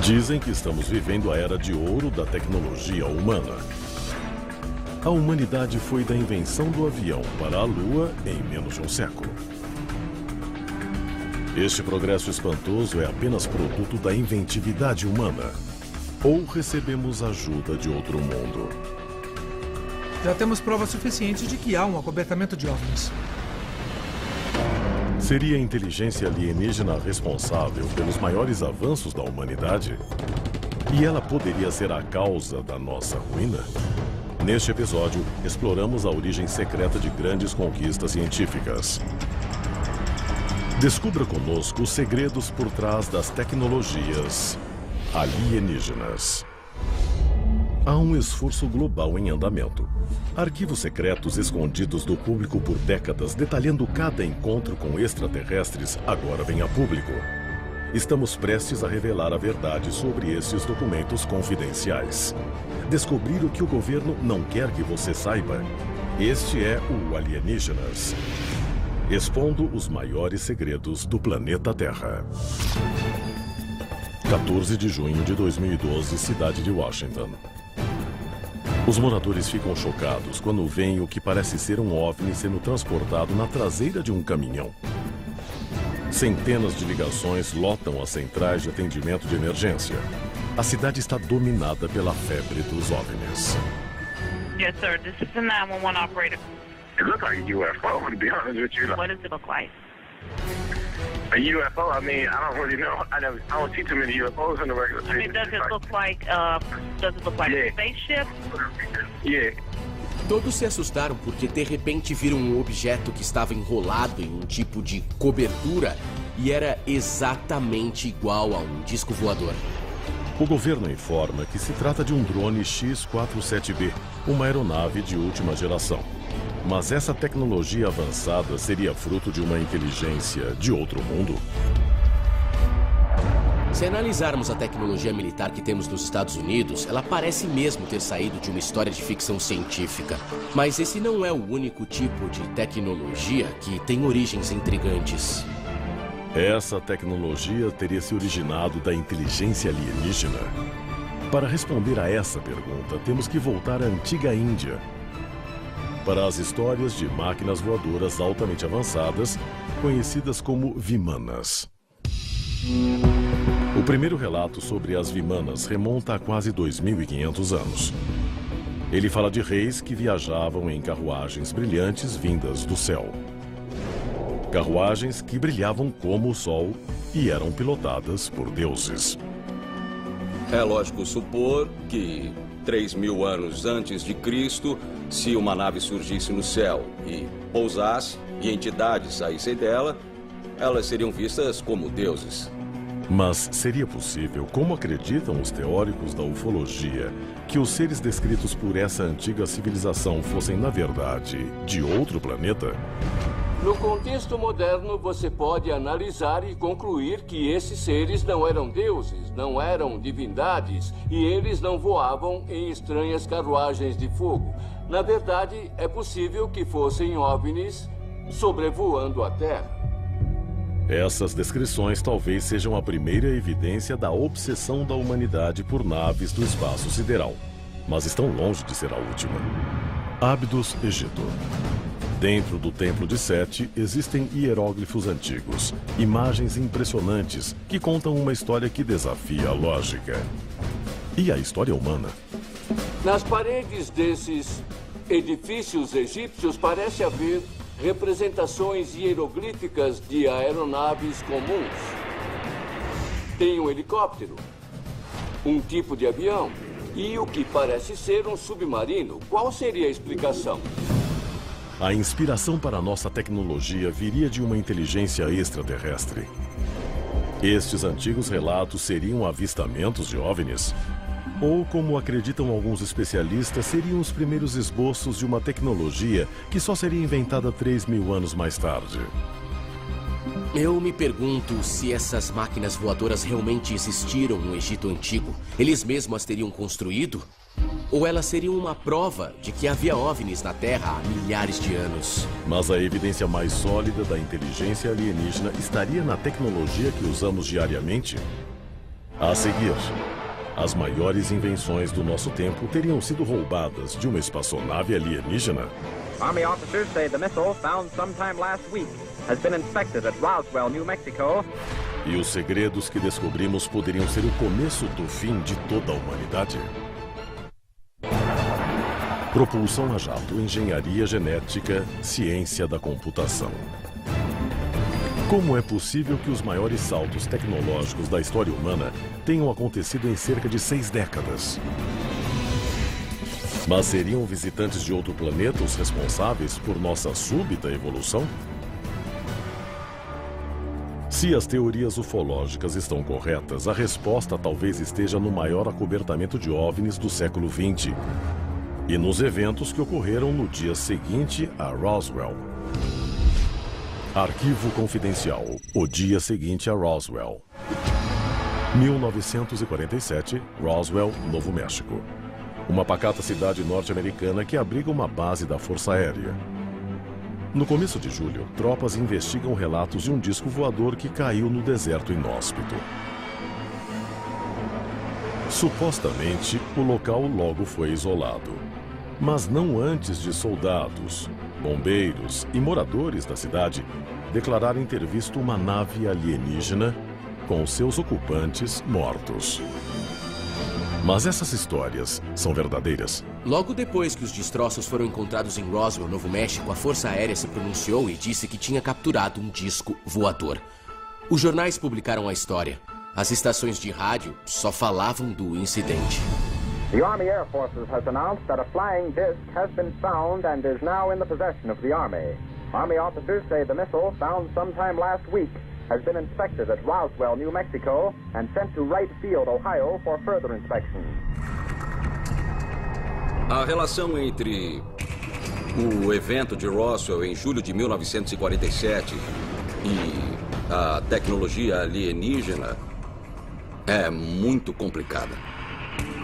Dizem que estamos vivendo a era de ouro da tecnologia humana. A humanidade foi da invenção do avião para a Lua em menos de um século. Este progresso espantoso é apenas produto da inventividade humana? Ou recebemos ajuda de outro mundo? Já temos provas suficientes de que há um acobertamento de OVNIs. Seria a inteligência alienígena responsável pelos maiores avanços da humanidade? E ela poderia ser a causa da nossa ruína? Neste episódio, exploramos a origem secreta de grandes conquistas científicas. Descubra conosco os segredos por trás das tecnologias alienígenas. Há um esforço global em andamento. Arquivos secretos escondidos do público por décadas, detalhando cada encontro com extraterrestres, agora vêm a público. Estamos prestes a revelar a verdade sobre esses documentos confidenciais. Descobrir o que o governo não quer que você saiba. Este é o Alienígenas, expondo os maiores segredos do planeta Terra. 14 de junho de 2012, cidade de Washington. Os moradores ficam chocados quando veem o que parece ser um OVNI sendo transportado na traseira de um caminhão. Centenas de ligações lotam as centrais de atendimento de emergência. A cidade está dominada pela febre dos OVNIs. Yes, sir. This is the 911 operator. It looks like a UFO, to be honest with you. What does it look like? A UFO, I mean, I don't really know. I don't see too many UFOs in the regular I mean, does it look like a spaceship? Yeah. Todos se assustaram porque de repente viram um objeto que estava enrolado em um tipo de cobertura e era exatamente igual a um disco voador. O governo informa que se trata de um drone X-47B, uma aeronave de última geração. Mas essa tecnologia avançada seria fruto de uma inteligência de outro mundo? Se analisarmos a tecnologia militar que temos nos Estados Unidos, ela parece mesmo ter saído de uma história de ficção científica. Mas esse não é o único tipo de tecnologia que tem origens intrigantes. Essa tecnologia teria se originado da inteligência alienígena? Para responder a essa pergunta, temos que voltar à antiga Índia, para as histórias de máquinas voadoras altamente avançadas, conhecidas como Vimanas. O primeiro relato sobre as Vimanas remonta a quase 2.500 anos. Ele fala de reis que viajavam em carruagens brilhantes vindas do céu. Carruagens que brilhavam como o sol e eram pilotadas por deuses. É lógico supor que 3.000 anos antes de Cristo, se uma nave surgisse no céu e pousasse e entidades saíssem dela, elas seriam vistas como deuses. Mas seria possível, como acreditam os teóricos da ufologia, que os seres descritos por essa antiga civilização fossem, na verdade, de outro planeta? No contexto moderno, você pode analisar e concluir que esses seres não eram deuses, não eram divindades, e eles não voavam em estranhas carruagens de fogo. Na verdade, é possível que fossem OVNIs sobrevoando a Terra. Essas descrições talvez sejam a primeira evidência da obsessão da humanidade por naves do espaço sideral, mas estão longe de ser a última. Abydos, Egito. Dentro do Templo de Sete existem hieróglifos antigos, imagens impressionantes que contam uma história que desafia a lógica. E a história humana? Nas paredes desses edifícios egípcios parece haver representações hieroglíficas de aeronaves comuns. Tem um helicóptero, um tipo de avião e o que parece ser um submarino. Qual seria a explicação? A inspiração para a nossa tecnologia viria de uma inteligência extraterrestre. Estes antigos relatos seriam avistamentos de OVNIs? Ou, como acreditam alguns especialistas, seriam os primeiros esboços de uma tecnologia que só seria inventada 3.000 anos mais tarde? Eu me pergunto se essas máquinas voadoras realmente existiram no Egito Antigo. Eles mesmos as teriam construído? Ou elas seriam uma prova de que havia OVNIs na Terra há milhares de anos? Mas a evidência mais sólida da inteligência alienígena estaria na tecnologia que usamos diariamente? A seguir, as maiores invenções do nosso tempo teriam sido roubadas de uma espaçonave alienígena. Army officers say the missile found sometime last week has been inspected at Roswell, New Mexico. E os segredos que descobrimos poderiam ser o começo do fim de toda a humanidade. Propulsão a jato, engenharia genética, ciência da computação. Como é possível que os maiores saltos tecnológicos da história humana tenham acontecido em cerca de 6 décadas? Mas seriam visitantes de outro planeta os responsáveis por nossa súbita evolução? Se as teorias ufológicas estão corretas, a resposta talvez esteja no maior acobertamento de OVNIs do século XX e nos eventos que ocorreram no dia seguinte a Roswell. Arquivo confidencial. O dia seguinte a Roswell. 1947, Roswell, Novo México. Uma pacata cidade norte-americana que abriga uma base da Força Aérea. No começo de julho, tropas investigam relatos de um disco voador que caiu no deserto inóspito. Supostamente, o local logo foi isolado. Mas não antes de soldados, bombeiros e moradores da cidade declararem ter visto uma nave alienígena com seus ocupantes mortos. Mas essas histórias são verdadeiras? Logo depois que os destroços foram encontrados em Roswell, Novo México, a Força Aérea se pronunciou e disse que tinha capturado um disco voador. Os jornais publicaram a história. As estações de rádio só falavam do incidente. The Army Air Forces has announced that a flying disc has been found and is now in the possession of the Army. Army officers say the missile, found sometime last week, has been inspected at Roswell, New Mexico, and sent to Wright Field, Ohio, for further inspection. A relação entre o evento de Roswell em julho de 1947 e a tecnologia alienígena é muito complicada.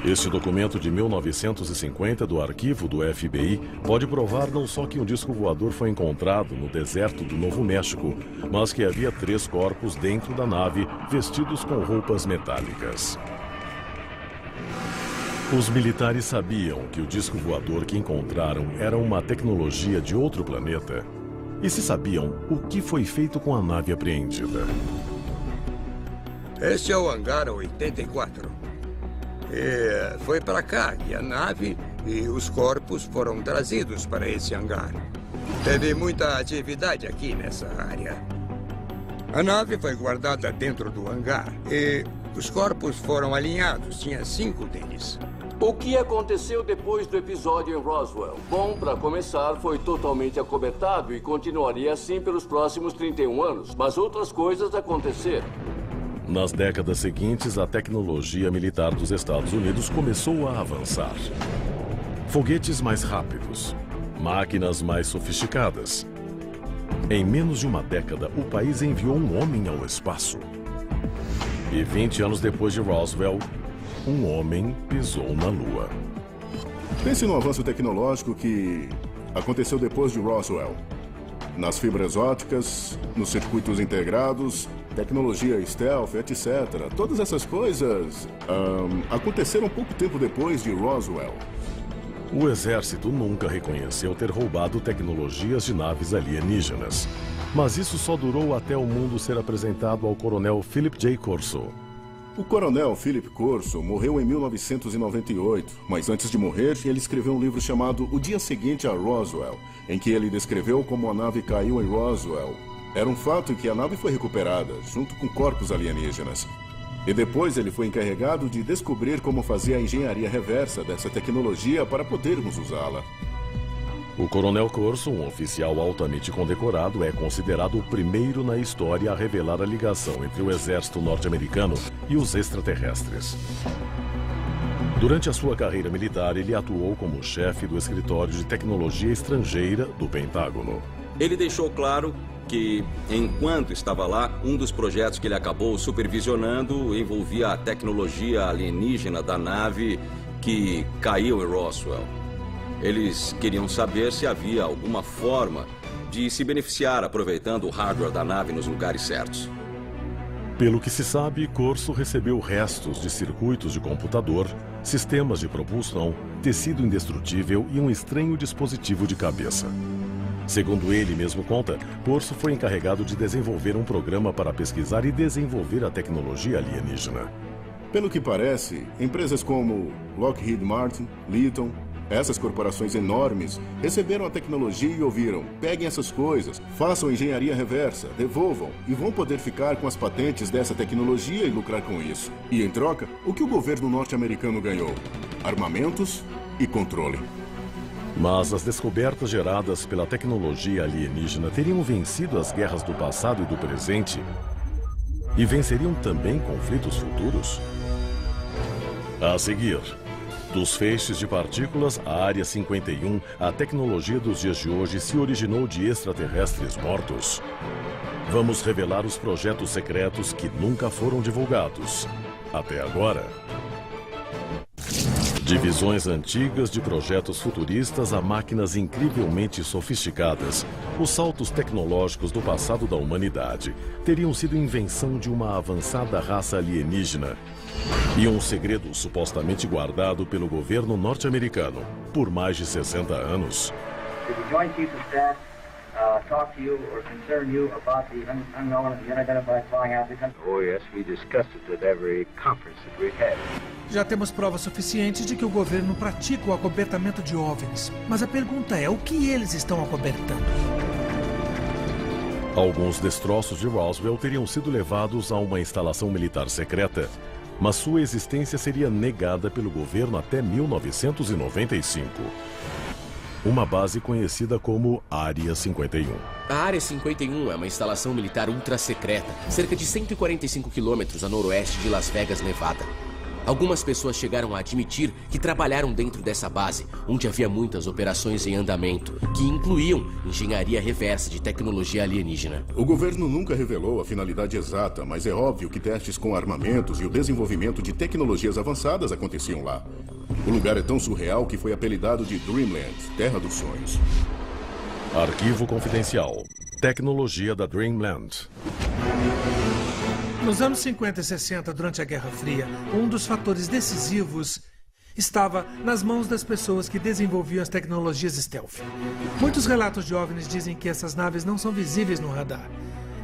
Este documento de 1950 do arquivo do FBI pode provar não só que um disco voador foi encontrado no deserto do Novo México, mas que havia 3 corpos dentro da nave vestidos com roupas metálicas. Os militares sabiam que o disco voador que encontraram era uma tecnologia de outro planeta. E se sabiam o que foi feito com a nave apreendida. Este é o hangar 84. Foi para cá e a nave e os corpos foram trazidos para esse hangar. Teve muita atividade aqui nessa área. A nave foi guardada dentro do hangar e os corpos foram alinhados. Tinha 5 deles. O que aconteceu depois do episódio em Roswell? Bom, para começar, foi totalmente acobertado e continuaria assim pelos próximos 31 anos. Mas outras coisas aconteceram. Nas décadas seguintes, a tecnologia militar dos Estados Unidos começou a avançar. Foguetes mais rápidos, máquinas mais sofisticadas. Em menos de uma década, o país enviou um homem ao espaço. E 20 anos depois de Roswell, um homem pisou na Lua. Pense no avanço tecnológico que aconteceu depois de Roswell. Nas fibras ópticas, nos circuitos integrados, tecnologia stealth, etc. Todas essas coisas aconteceram pouco tempo depois de Roswell. O exército nunca reconheceu ter roubado tecnologias de naves alienígenas. Mas isso só durou até o mundo ser apresentado ao coronel Philip J. Corso. O coronel Philip Corso morreu em 1998, mas antes de morrer, ele escreveu um livro chamado O Dia Seguinte a Roswell, em que ele descreveu como a nave caiu em Roswell. Era um fato que a nave foi recuperada, junto com corpos alienígenas. E depois ele foi encarregado de descobrir como fazer a engenharia reversa dessa tecnologia para podermos usá-la. O coronel Corso, um oficial altamente condecorado, é considerado o primeiro na história a revelar a ligação entre o exército norte-americano e os extraterrestres. Durante a sua carreira militar, ele atuou como chefe do escritório de tecnologia estrangeira do Pentágono. Ele deixou claro que, enquanto estava lá, um dos projetos que ele acabou supervisionando envolvia a tecnologia alienígena da nave que caiu em Roswell. Eles queriam saber se havia alguma forma de se beneficiar aproveitando o hardware da nave nos lugares certos. Pelo que se sabe, Corso recebeu restos de circuitos de computador, sistemas de propulsão, tecido indestrutível e um estranho dispositivo de cabeça. Segundo ele mesmo conta, Corso foi encarregado de desenvolver um programa para pesquisar e desenvolver a tecnologia alienígena. Pelo que parece, empresas como Lockheed Martin, Litton, essas corporações enormes receberam a tecnologia e ouviram: peguem essas coisas, façam engenharia reversa, devolvam e vão poder ficar com as patentes dessa tecnologia e lucrar com isso. E em troca, o que o governo norte-americano ganhou? Armamentos e controle. Mas as descobertas geradas pela tecnologia alienígena teriam vencido as guerras do passado e do presente e venceriam também conflitos futuros? A seguir, dos feixes de partículas à Área 51, a tecnologia dos dias de hoje se originou de extraterrestres mortos. Vamos revelar os projetos secretos que nunca foram divulgados até agora. De visões antigas de projetos futuristas a máquinas incrivelmente sofisticadas, os saltos tecnológicos do passado da humanidade teriam sido invenção de uma avançada raça alienígena e um segredo supostamente guardado pelo governo norte-americano por mais de 60 anos. Talk to you or concern you about the unknown and the unidentified flying applicant? Oh, yes, we discussed it at every conference that we've had. Já temos provas suficientes de que o governo pratica o acobertamento de OVNIs. Mas a pergunta é, o que eles estão acobertando? Alguns destroços de Roswell teriam sido levados a uma instalação militar secreta, mas sua existência seria negada pelo governo até 1995. Uma base conhecida como Área 51. A Área 51 é uma instalação militar ultra-secreta, cerca de 145 quilômetros a noroeste de Las Vegas, Nevada. Algumas pessoas chegaram a admitir que trabalharam dentro dessa base, onde havia muitas operações em andamento, que incluíam engenharia reversa de tecnologia alienígena. O governo nunca revelou a finalidade exata, mas é óbvio que testes com armamentos e o desenvolvimento de tecnologias avançadas aconteciam lá. O lugar é tão surreal que foi apelidado de Dreamland, Terra dos Sonhos. Arquivo confidencial. Tecnologia da Dreamland. Nos anos 50 e 60, durante a Guerra Fria, um dos fatores decisivos estava nas mãos das pessoas que desenvolviam as tecnologias stealth. Muitos relatos de OVNIs dizem que essas naves não são visíveis no radar.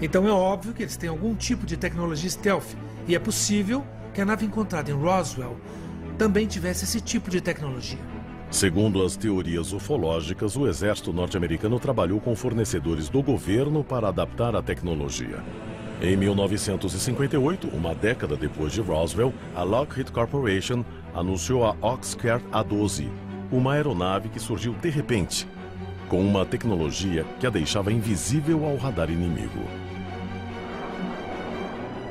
Então é óbvio que eles têm algum tipo de tecnologia stealth. E é possível que a nave encontrada em Roswell também tivesse esse tipo de tecnologia. Segundo as teorias ufológicas, o exército norte-americano trabalhou com fornecedores do governo para adaptar a tecnologia. Em 1958, uma década depois de Roswell, a Lockheed Corporation anunciou a Oxcart A-12, uma aeronave que surgiu de repente, com uma tecnologia que a deixava invisível ao radar inimigo.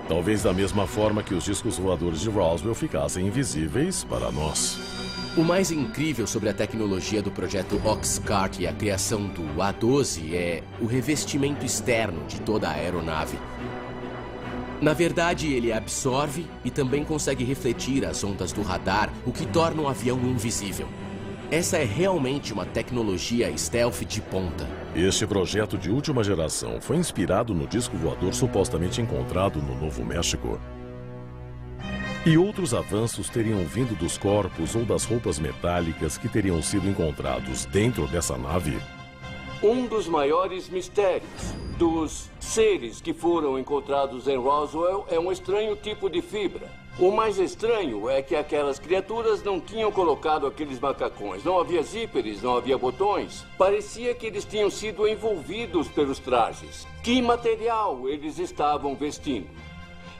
Talvez da mesma forma que os discos voadores de Roswell ficassem invisíveis para nós. O mais incrível sobre a tecnologia do projeto Oxcart e a criação do A-12 é o revestimento externo de toda a aeronave. Na verdade, ele absorve e também consegue refletir as ondas do radar, o que torna o avião invisível. Essa é realmente uma tecnologia stealth de ponta. Este projeto de última geração foi inspirado no disco voador supostamente encontrado no Novo México. E outros avanços teriam vindo dos corpos ou das roupas metálicas que teriam sido encontrados dentro dessa nave. Um dos maiores mistérios dos seres que foram encontrados em Roswell é um estranho tipo de fibra. O mais estranho é que aquelas criaturas não tinham colocado aqueles macacões. Não havia zíperes, não havia botões. Parecia que eles tinham sido envolvidos pelos trajes. Que material eles estavam vestindo?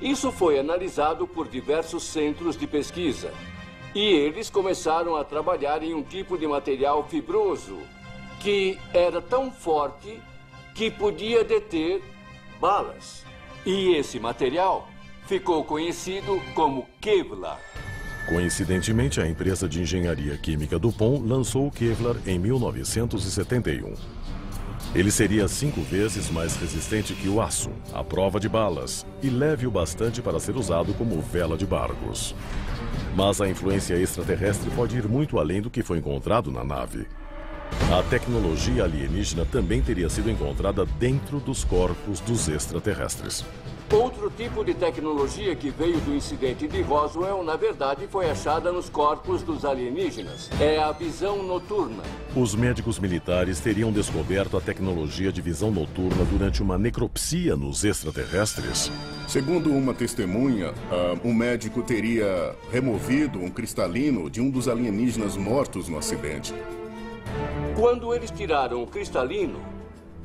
Isso foi analisado por diversos centros de pesquisa. E eles começaram a trabalhar em um tipo de material fibroso que era tão forte que podia deter balas. E esse material ficou conhecido como Kevlar. Coincidentemente, a empresa de engenharia química DuPont lançou o Kevlar em 1971. Ele seria 5 vezes mais resistente que o aço, à prova de balas, e leve o bastante para ser usado como vela de barcos. Mas a influência extraterrestre pode ir muito além do que foi encontrado na nave. A tecnologia alienígena também teria sido encontrada dentro dos corpos dos extraterrestres. Outro tipo de tecnologia que veio do incidente de Roswell, na verdade, foi achada nos corpos dos alienígenas. É a visão noturna. Os médicos militares teriam descoberto a tecnologia de visão noturna durante uma necropsia nos extraterrestres. Segundo uma testemunha, um médico teria removido um cristalino de um dos alienígenas mortos no acidente. Quando eles tiraram o cristalino,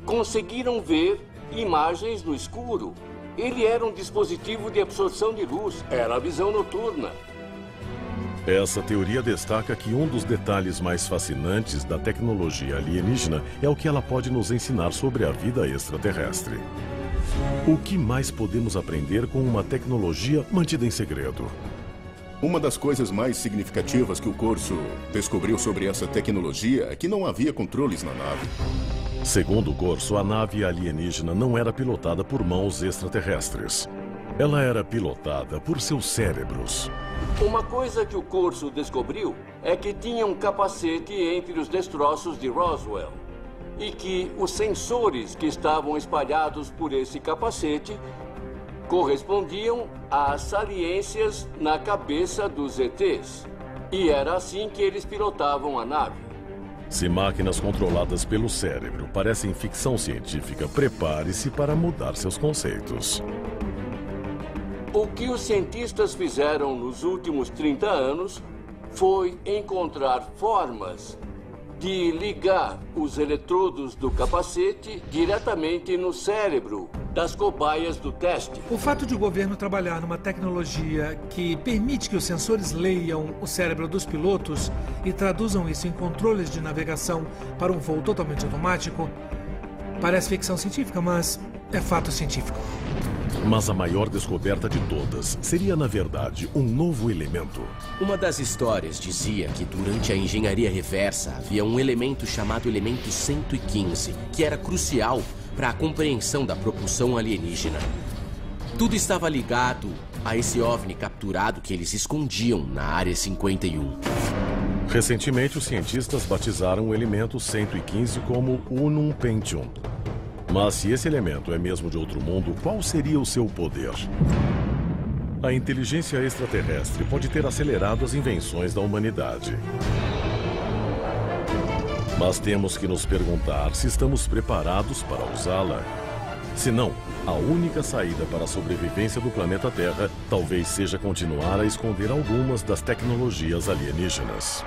conseguiram ver imagens no escuro. Ele era um dispositivo de absorção de luz. Era a visão noturna. Essa teoria destaca que um dos detalhes mais fascinantes da tecnologia alienígena é o que ela pode nos ensinar sobre a vida extraterrestre. O que mais podemos aprender com uma tecnologia mantida em segredo? Uma das coisas mais significativas que o Corso descobriu sobre essa tecnologia é que não havia controles na nave. Segundo o Corso, a nave alienígena não era pilotada por mãos extraterrestres. Ela era pilotada por seus cérebros. Uma coisa que o Corso descobriu é que tinha um capacete entre os destroços de Roswell e que os sensores que estavam espalhados por esse capacete correspondiam às saliências na cabeça dos ETs. E era assim que eles pilotavam a nave. Se máquinas controladas pelo cérebro parecem ficção científica, prepare-se para mudar seus conceitos. O que os cientistas fizeram nos últimos 30 anos foi encontrar formas de ligar os eletrodos do capacete diretamente no cérebro das cobaias do teste. O fato de o governo trabalhar numa tecnologia que permite que os sensores leiam o cérebro dos pilotos e traduzam isso em controles de navegação para um voo totalmente automático parece ficção científica, mas é fato científico. Mas a maior descoberta de todas seria, na verdade, um novo elemento. Uma das histórias dizia que durante a engenharia reversa havia um elemento chamado elemento 115, que era crucial para a compreensão da propulsão alienígena. Tudo estava ligado a esse OVNI capturado que eles escondiam na Área 51. Recentemente, os cientistas batizaram o elemento 115 como Unum Pentium. Mas se esse elemento é mesmo de outro mundo, qual seria o seu poder? A inteligência extraterrestre pode ter acelerado as invenções da humanidade. Mas temos que nos perguntar se estamos preparados para usá-la. Se não, a única saída para a sobrevivência do planeta Terra talvez seja continuar a esconder algumas das tecnologias alienígenas.